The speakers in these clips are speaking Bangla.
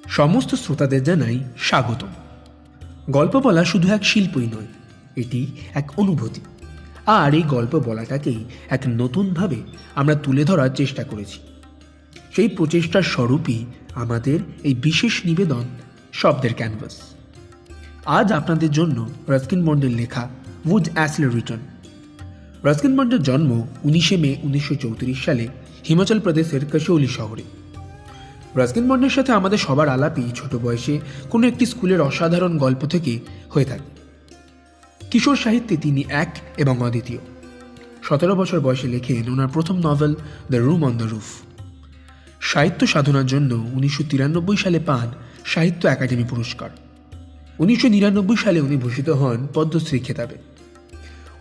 সমস্ত শ্রোতাদের জানাই স্বাগত। গল্প বলা শুধু এক শিল্পই নয়, এটি এক অনুভূতি। আর এই গল্প বলাটাকেই এক নতুনভাবে আমরা তুলে ধরার চেষ্টা করেছি। সেই প্রচেষ্টার স্বরূপই আমাদের এই বিশেষ নিবেদন শব্দের ক্যানভাস। আজ আপনাদের জন্য রাস্কিন বন্ডের লেখা উড অ্যাসলে রিটার্ন। রাস্কিন বন্ডের জন্ম 19 মে 1934 সালে হিমাচল প্রদেশের কাশৌলি শহরে। রাস্কিন বন্ডের সাথে আমাদের সবার আলাপই ছোট বয়সে কোনো একটি স্কুলের অসাধারণ গল্প থেকে হয়ে থাকে। কিশোর সাহিত্যে তিনি এক এবং অদ্বিতীয়। 17 বছর বয়সে লেখেন ওনার প্রথম novel the room on the roof. সাহিত্য সাধনার জন্য 1993 সালে পান সাহিত্য একাডেমি পুরস্কার। 1999 সালে উনি ভূষিত হন পদ্মশ্রী খেতাবে।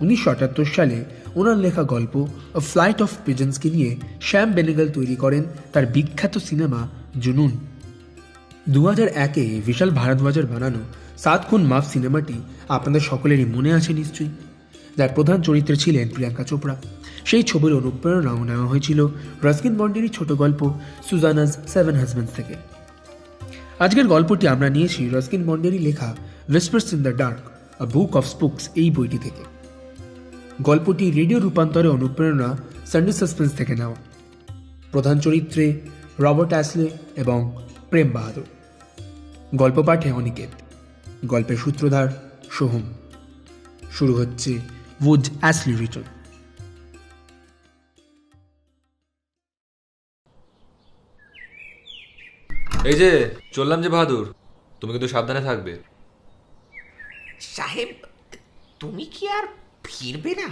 1978 সালে ওনার লেখা গল্প আ ফ্লাইট অফ পিজন্সকে নিয়ে শ্যাম বেনেগল তৈরি করেন তার বিখ্যাত সিনেমা জুনুন। 2001-এ বিশাল ভারদ্বাজের বানানো 7 খুন মাফ সিনেমাটি আপনাদের সকলেরই মনে আছে নিশ্চয়ই, যার প্রধান চরিত্রে ছিলেন প্রিয়াঙ্কা চোপড়া। সেই ছবির অনুপ্রেরণাও নেওয়া হয়েছিল রাস্কিন বন্ডেরই ছোট গল্প সুজানাজ 7 হাজব্যান্ডস থেকে। আজকের গল্পটি আমরা নিয়েছি রাস্কিন বন্ডেরই লেখা whispers in the dark a book of স্পুকস এই বইটি থেকে। গল্পটি রেডিও রূপান্তরে অনুপ্রেরণা সানডে সাসপেন্স থেকে নেওয়া। প্রধান চরিত্রে রবার্ট অ্যাসলে এবং প্রেম বাহাদুর। গল্প পাঠে অনিকেত, গল্পের সূত্রধার সোহম। শুরু হচ্ছে উড অ্যাসলে রিটার্ন। এই যে চললাম যে বাহাদুর, তুমি কিন্তু সাবধানে থাকবে। সাহেব, তুমি কি আর ফিরবে না?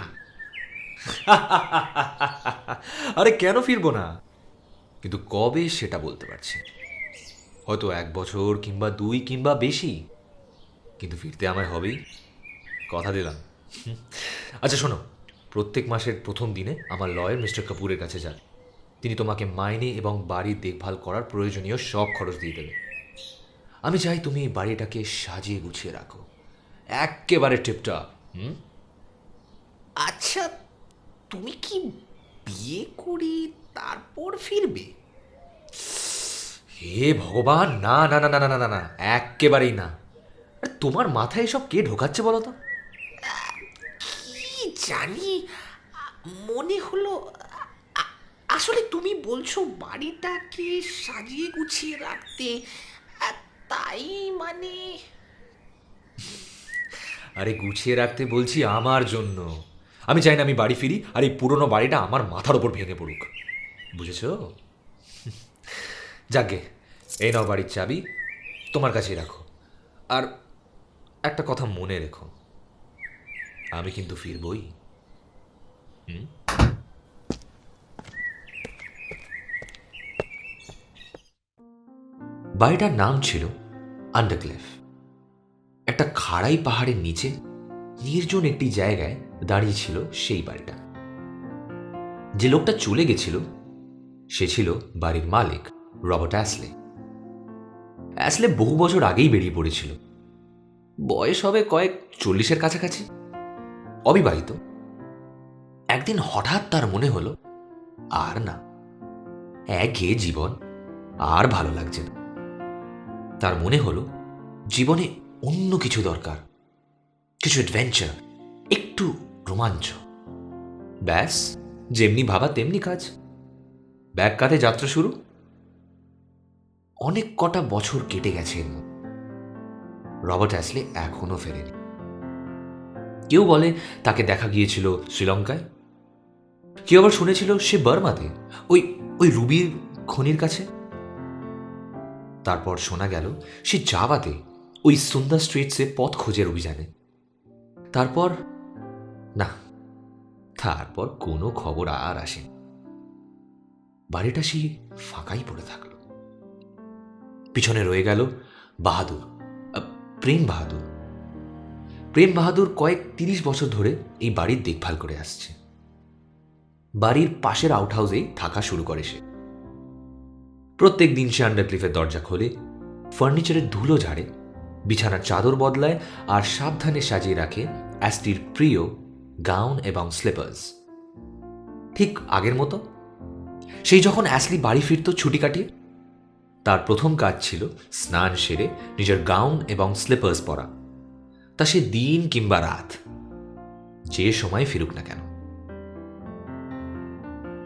আরে কেন ফিরবো না, কিন্তু কবে সেটা বলতে পারছি। হয়তো 1 বছর কিংবা 2 কিংবা বেশি, কিন্তু ফিরতে আমায় হবেই, কথা দিলাম। আচ্ছা শোনো, প্রত্যেক মাসের প্রথম দিনে আমার লয়ার মিস্টার কাপুরের কাছে যান। তিনি তোমাকে মাইনে এবং বাড়ির দেখভাল করার প্রয়োজনীয় সব খরচ দিয়ে দেবে। আমি চাই তুমি এই বাড়িটাকে সাজিয়ে গুছিয়ে রাখো, একেবারে টিপটপ। আচ্ছা, তুমি কি বিয়ে করে তারপর ফিরবে? হে ভগবান, না না না না না না না, একেবারেই না। আরে তোমার মাথায় এসব কে ঢোকাচ্ছে বলো তো? কি জানি, মনে হলো আসলে তুমি বলছো বাড়িটাকে সাজিয়ে গুছিয়ে রাখতে, তাই মানে। আরে গুছিয়ে রাখতে বলছি আমার জন্য। আমি চাই না আমি বাড়ি ফিরি আর এই পুরনো বাড়িটা আমার মাথার ওপর ভেঙে পড়ুক, বুঝেছো? যাকগে, এই নাও বাড়ির চাবি, তোমার কাছেই রাখো। আর একটা কথা মনে রেখো, আমি কিন্তু ফিরবই। বাড়িটার নাম ছিল আন্ডারক্লিফ। একটা খাড়াই পাহাড়ের নিচে নির্জন একটি জায়গায় দাঁড়িয়ে ছিল সেই বাড়িটা। যে লোকটা চলে গেছিল সে ছিল বাড়ির মালিক রবার্ট অ্যাসলে। অ্যাসলে বহু বছর আগেই বেরিয়ে পড়েছিল। বয়স হবে কয়েক 40-এর কাছাকাছি, অবিবাহিত। একদিন হঠাৎ তার মনে হলো আর না, একঘেয়ে জীবন আর ভালো লাগছে না। তার মনে হলো জীবনে অন্য কিছু দরকার, কিছু অ্যাডভেঞ্চার, একটু রোমাঞ্চ। ব্যাস, যেমনি ভাবা তেমনি কাজ। ব্যাগ কাঁধে যাত্রা শুরু। অনেক কটা বছর কেটে গেছে এর মধ্যে। রবার্ট অ্যাসলে এখনো ফেরেনি। কেউ বলে তাকে দেখা গিয়েছিল শ্রীলঙ্কায়, কেউ আবার শুনেছিল সে বার্মাতে, ওই ওই রুবির খনির কাছে। তারপর শোনা গেল সে জাভাতে ওই সুন্দর স্ট্রিটসে পথ খোঁজের অভিযানে। তারপর না, তারপর কোনো খবর আর আসেনি। বাড়িটা সে ফাঁকাই পড়ে থাকলো। পিছনে রয়ে গেল বাহাদুর, প্রেম বাহাদুর। প্রেম বাহাদুর কয়েক 30 বছর ধরে এই বাড়ির দেখভাল করে আসছে। বাড়ির পাশের আউট হাউসেই থাকা শুরু করে সে। প্রত্যেক দিন সে আন্ডারক্লিফের দরজা খোলে, ফার্নিচারের ধুলো ঝাড়ে, বিছানার চাদর বদলায় আর সাবধানে সাজিয়ে রাখে অ্যাস্টির প্রিয় গাউন এবং স্লিপার্স। ঠিক আগের মতো সেই যখন অ্যাসলি বাড়ি ফিরত ছুটি কাটিয়ে, তার প্রথম কাজ ছিল স্নান সেরে নিজের গাউন এবং স্লিপার্স পরা, তা সে দিন কিংবা রাত, যে সময় ফিরুক না কেন।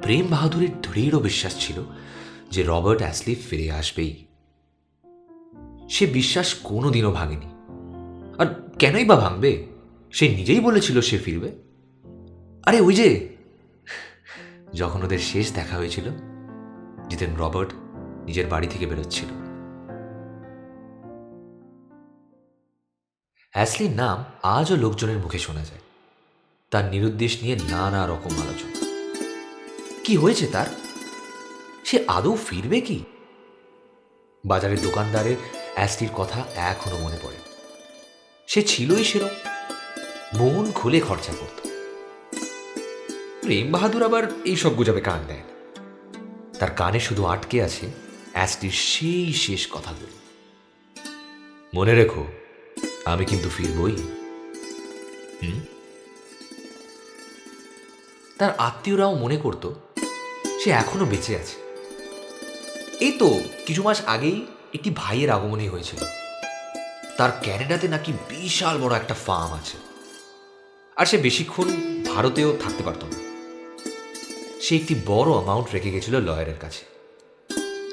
প্রেম বাহাদুরের দৃঢ় বিশ্বাস ছিল যে রবার্ট অ্যাসলি ফিরে আসবেই। সে বিশ্বাস কোনোদিনও ভাঙেনি। আর কেনই বা ভাঙবে? সে নিজেই বলেছিল সে ফিরবে। আরে ওই যে যখন ওদের শেষ দেখা হয়েছিল, যেদিন রবার্ট নিজের বাড়ি থেকে বেরোচ্ছিল। অ্যাসলির নাম আজও লোকজনের মুখে শোনা যায়। তার নিরুদ্দেশ নিয়ে নানা রকম আলোচনা। কি হয়েছে তার? সে আদৌ ফিরবে কি? বাজারের দোকানদারের অ্যাসলির কথা এখনো মনে পড়ে। সে ছিলই সেরকম, মন খুলে খরচা করত। প্রেম বাহাদুর আবার এইসব গুজবে কান দেয় না। তার কানে শুধু আটকে আছে অ্যাসলির সেই শেষ কথাগুলো। মনে রেখো, আমি কিন্তু ফিরবই। তার আত্মীয়রাও মনে করত সে এখনো বেঁচে আছে। এই তো কিছু মাস আগেই একটি ভাইয়ের আগমনী হয়েছিল। তার ক্যানাডাতে নাকি বিশাল বড় একটা ফার্ম আছে, আর সে বেশিক্ষণ ভারতেও থাকতে পারত না। সে একটি বড় অ্যামাউন্ট রেখে গেছিল লয়ারের কাছে।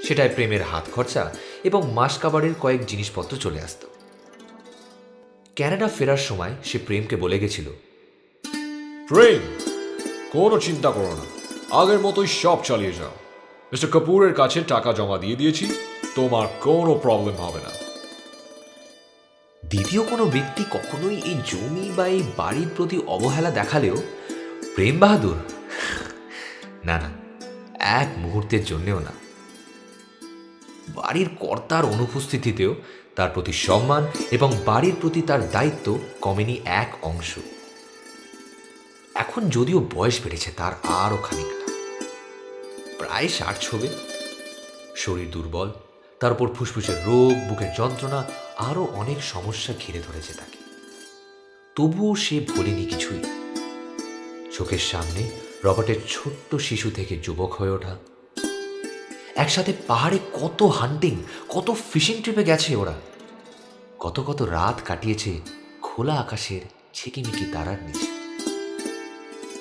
সেটায় প্রেমের হাত খরচা এবং মাস কাবারের কয়েক জিনিসপত্র চলে আসত। ক্যানাডা ফেরার সময় সে প্রেমকে বলে গেছিল, প্রেম, কোনো চিন্তা করো না, আগের মতোই সব চালিয়ে যাও। মিস্টার কাপুরের কাছে টাকা জমা দিয়ে দিয়েছি, তোমার কোনো প্রবলেম হবে না। দ্বিতীয় কোনো ব্যক্তি কখনোই এই জমি বা এই বাড়ির প্রতি অবহেলা দেখালেও প্রেম বাহাদুর না, এক মুহূর্তের জন্যেও না। বাড়ির কর্তার অনুপস্থিতিতেও তার প্রতি সম্মান এবং বাড়ির প্রতি তার দায়িত্ব কমেনি এক অংশ। এখন যদিও বয়স বেড়েছে তার আরও খানিকটা, প্রায় 60 ছবে, শরীর দুর্বল, তার উপর ফুসফুসের রোগ, বুকের যন্ত্রণা, আরও অনেক সমস্যা ঘিরে ধরেছে তাকে। তবুও সে ভোলেনি কিছুই। চোখের সামনে রবার্টের ছোট্ট শিশু থেকে যুবক হয়ে ওঠা, একসাথে পাহাড়ে কত হান্টিং, কত ফিশিং ট্রিপে গেছে ওরা, কত কত রাত কাটিয়েছে খোলা আকাশের ঝিকিমিকি তারার নিচে।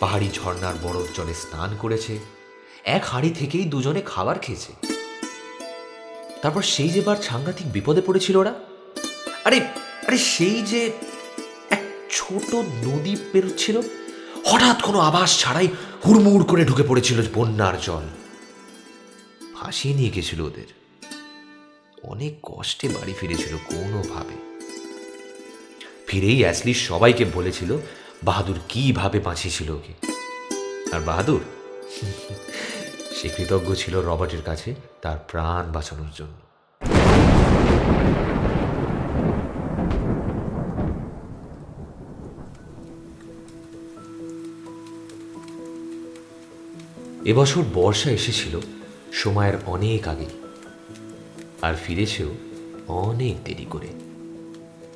পাহাড়ি ঝর্ণার বরফ জলে স্নান করেছে, এক হাঁড়ি থেকেই দুজনে খাবার খেয়েছে। তারপর সেই যে বার সাংঘাতিক বিপদে পড়েছিল ওরা। আরে আরে সেই যে এক ছোট নদী পেরোচ্ছিল, হঠাৎ কোনো আভাস ছাড়াই হুড়মুড় করে ঢুকে পড়েছিল বন্যার জল, ভাসিয়ে নিয়ে গেছিল ওদের। অনেক কষ্টে বাড়ি ফিরেছিল কোনোভাবে। ফিরেই অ্যাসলি সবাইকে বলেছিল বাহাদুর কিভাবে বাঁচিয়েছিল ওকে। আর বাহাদুর সে কৃতজ্ঞ ছিল রবার্টের কাছে তার প্রাণ বাঁচানোর জন্য। এবছর বর্ষা এসেছিল সময়ের অনেক আগে, আর ফিরেছেও অনেক দেরি করে,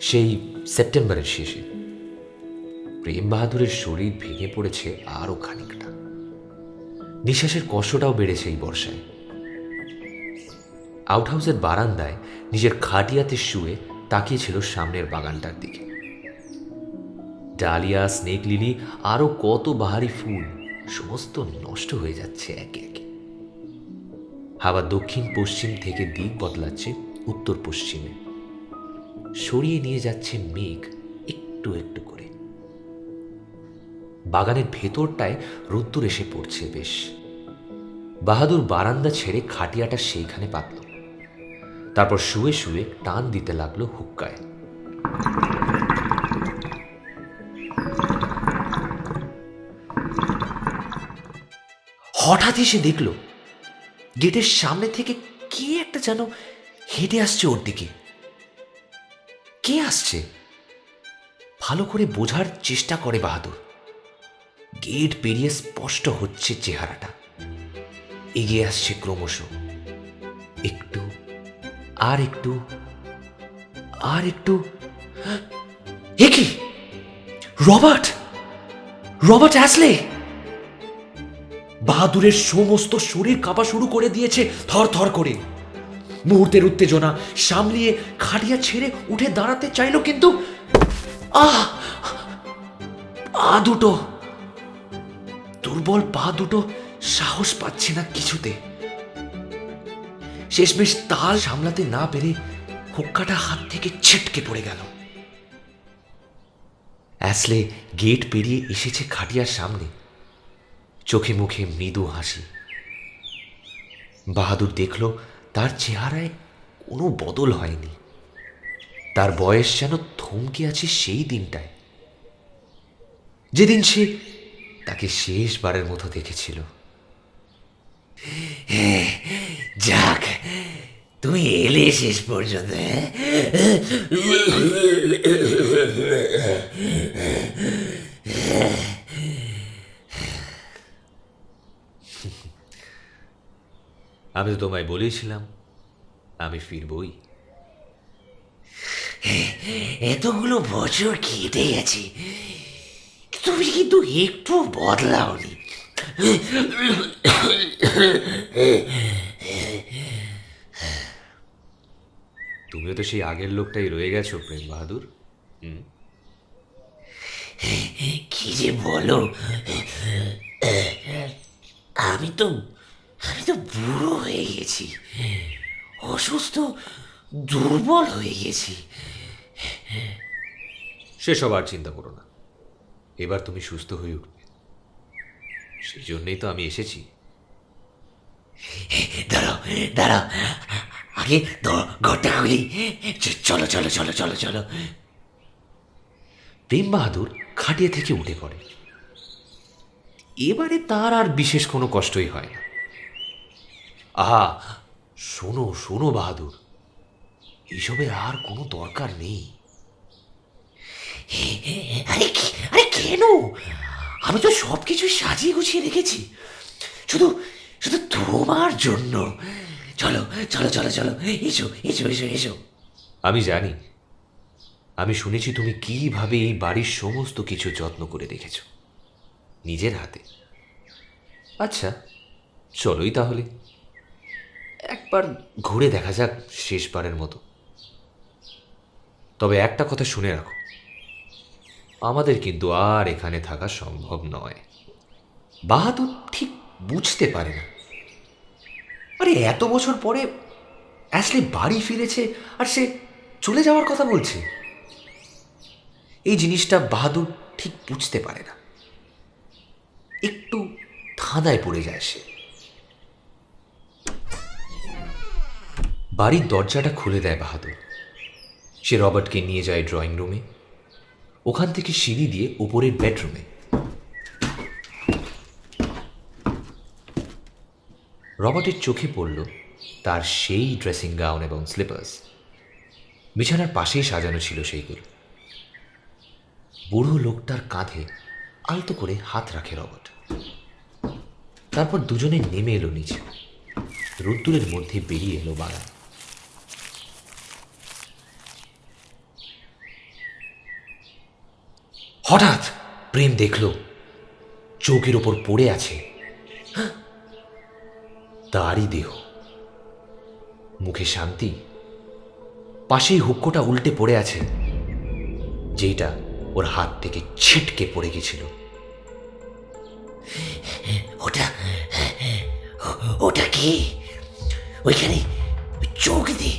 সেই সেপ্টেম্বরের শেষে। প্রেম বাহাদুরের শরীর ভেঙে পড়েছে আরও খানিকটা, নিঃশ্বাসের কষ্টটাও বেড়েছে এই বর্ষায়। আউটহাউসের বারান্দায় নিজের খাটিয়াতে শুয়ে তাকিয়েছিল সামনের বাগানটার দিকে। ডালিয়া, স্নেক লিলি, আরও কত বাহারি ফুল সমস্ত নষ্ট হয়ে যাচ্ছে একে একে। হাওয়া দক্ষিণ পশ্চিম থেকে দিক বদলাচ্ছে উত্তর পশ্চিমে, সরিয়ে নিয়ে যাচ্ছে মেঘ একটু একটু করে। বাগানের ভেতরটায় রোদ্দুর এসে পড়ছে বেশ। বাহাদুর বারান্দা ছেড়ে খাটিয়াটা সেইখানে পাতল, তারপর শুয়ে শুয়ে টান দিতে লাগলো হুক্কায়। হঠাৎই সে দেখল গেটের সামনে থেকে কে একটা যেন হেঁটে আসছে ওর দিকে। কে আসছে ভালো করে বোঝার চেষ্টা করে বাহাদুর। গেট পেরিয়ে স্পষ্ট হচ্ছে চেহারাটা, এগিয়ে আসছে ক্রমশ, একটু আর একটু আর একটু। এ কি? রবার্ট! Robert Ashley! বাহাদুরের সমস্ত শরীর কাঁপা শুরু করে দিয়েছে থর থর করে। মুহূর্তের উত্তেজনা সামলিয়ে খাটিয়া ছেড়ে উঠে দাঁড়াতে চাইল, কিন্তু পা দুটো, দুর্বল পা দুটো সাহস পাচ্ছে না কিছুতে। শেষমেশ তাল সামলাতে না পেরে হুক্কাটা হাত থেকে ছিটকে পড়ে গেল। অ্যাসলে গেট পেরিয়ে এসেছে খাটিয়ার সামনে, চোখে মুখে মৃদু হাসি। বাহাদুর দেখল তার চেহারায় কোনো বদল হয়নি। তার বয়স যেন থমকে আছে সেই দিনটায়, যেদিন সে তাকে শেষবারের মতো দেখেছিল। যাক, তুমি এলে শেষ পর্যন্ত। আমি তো তোমায় বলেছিলাম আমি ফিরবই। এতগুলো বছর কেটে গেছে, তুমি কিন্তু একটু বদলাওনি। তুমিও তো সেই আগের লোকটাই রয়ে গেছো প্রেম বাহাদুর। কি যে বলো, আমি তো বুড়ো হয়ে গেছি, অসুস্থ, দুর্বল হয়ে গেছি। সেসব আর চিন্তা করো না, এবার তুমি সুস্থ হয়ে উঠবে, সেই জন্যই তো আমি এসেছি। দাঁড়াও দাঁড়াও, আগে ঘরটা খুলি। চলো চলো চলো চলো চলো। প্রেম বাহাদুর খাটিয়া থেকে উঠে পড়ে। এবারে তার আর বিশেষ কোনো কষ্টই হয় না। আহা, শোনো শোনো বাহাদুর, এইসবের আর কোনো দরকার নেই। আরে কেন? আমি তো সবকিছু সাজিয়ে গুছিয়ে রেখেছি, শুধু শুধু তোমার জন্য। চলো চলো চলো চলো, এসো এসো এসো এসো। আমি জানি, আমি শুনেছি তুমি কিভাবে এই বাড়ির সমস্ত কিছু যত্ন করে রেখেছ নিজের হাতে। আচ্ছা চলোই তাহলে, একবার ঘুরে দেখা যাক শেষবারের মতো। তবে একটা কথা শুনে রাখো, আমাদের কিন্তু আর এখানে থাকা সম্ভব নয়। বাহাদুর ঠিক বুঝতে পারে না, আরে এত বছর পরে অ্যাসলে বাড়ি ফিরেছে আর সে চলে যাওয়ার কথা বলছে। এই জিনিসটা বাহাদুর ঠিক বুঝতে পারে না, একটু ধাঁধায় পড়ে যায় সে। বাড়ির দরজাটা খুলে দেয় বাহাদুর। সে রবার্টকে নিয়ে যায় ড্রয়িং রুমে, ওখান থেকে সিঁড়ি দিয়ে উপরের বেডরুমে। রবার্টের চোখে পড়ল তার সেই ড্রেসিং গাউন এবং স্লিপার্স। বিছানার পাশেই সাজানো ছিল সেইগুলো। বুড়ো লোকটার কাঁধে আলতো করে হাত রাখে রবার্ট। তারপর দুজনে নেমে এলো নিচে। রোদ্দুরের মধ্যে বেরিয়ে এলো বাগান। হঠাৎ প্রেম দেখল চৌকির ওপর পড়ে আছে তারই দেহ, মুখে শান্তি। পাশেই হুক্কোটা উল্টে পড়ে আছে, যেটা ওর হাত থেকে ছিটকে পড়ে গেছিল। ওটা ওটা কে? ওইখানে চোখ দিয়ে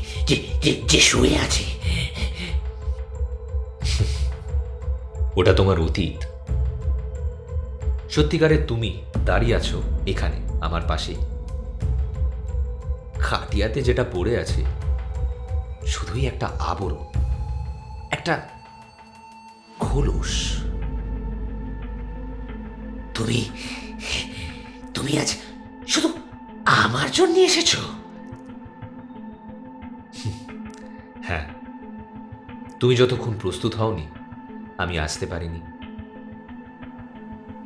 যে শুয়ে আছে। ওটা তোমার অতীত। সত্যিকারের তুমি দাঁড়িয়ে আছো এখানে আমার পাশে। খাটিয়াতে যেটা পড়ে আছে শুধুই একটা আবরণ, একটা খোলস। তুমি আজ শুধু আমার জন্য এসেছো? হ্যাঁ, তুমি যতক্ষণ প্রস্তুত হওনি আমি আসতে পারিনি।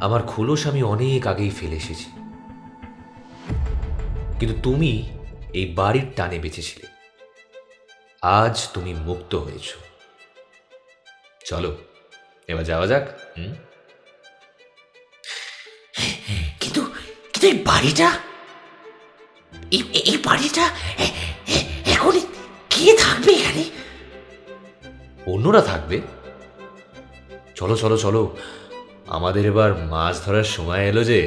আমার খোলস আমি অনেক আগেই ফেলে এসেছি, কিন্তু তুমি এই বাড়ির টানে বেঁচেছিলে। আজ তুমি মুক্ত হয়েছ। চলো এবার যাওয়া যাক। কিন্তু এই বাড়িটা, এই বাড়িটা অন্যরা থাকবে। চলো চলো চলো, আমাদের এবার মাছ ধরার সময় এলো যে।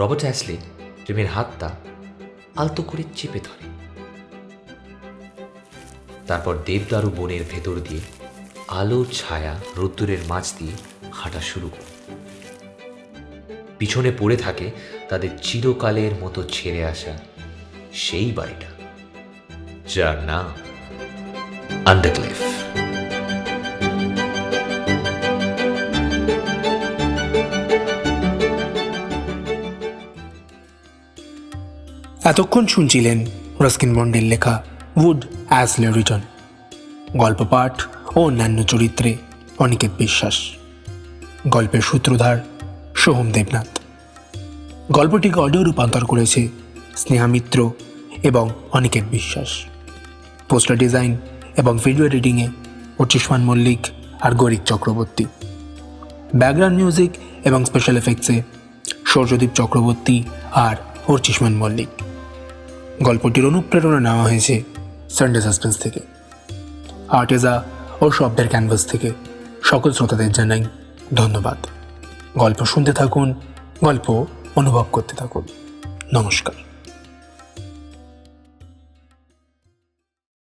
রবার্ট অ্যাসলি প্রেমের হাতটা আলতো করে চেপে ধরে। তারপর দেবদারু বনের ভেতর দিয়ে আলো ছায়া রোদ্দুরের মাঝ দিয়ে হাঁটা শুরু করে। পিছনে পড়ে থাকে তাদের চিরকালের মতো ছেড়ে আসা সেই বাড়িটা, যার নাম আন্ডারক্লিফ। এতক্ষণ শুনছিলেন রাস্কিন বন্ডের লেখা উড অ্যাসলে রিটন, গল্প পাঠ ও অন্যান্য চরিত্রে অনিকেত বিশ্বাস, গল্পের সূত্রধার সোহম দেবনাথ। গল্পটিকে অডিও রূপান্তর করেছে স্নেহা মিত্র এবং অনিকেত বিশ্বাস। পোস্টার ডিজাইন এবং ভিডিও এডিটিংয়ে অর্চিষ্মান মল্লিক আর গরিক চক্রবর্তী। ব্যাকগ্রাউন্ড মিউজিক এবং স্পেশাল এফেক্টসে সূর্যদীপ চক্রবর্তী আর অর্চিষ্মান মল্লিক। গল্পটির অনুপ্রেরণা নেওয়া হয়েছে সানডে সাসপেন্স থেকে। আর্টেজা ও শব্দের ক্যানভাস থেকে সকল শ্রোতাদের জানাই ধন্যবাদ। গল্প শুনতে থাকুন, গল্প অনুভব করতে থাকুন। নমস্কার।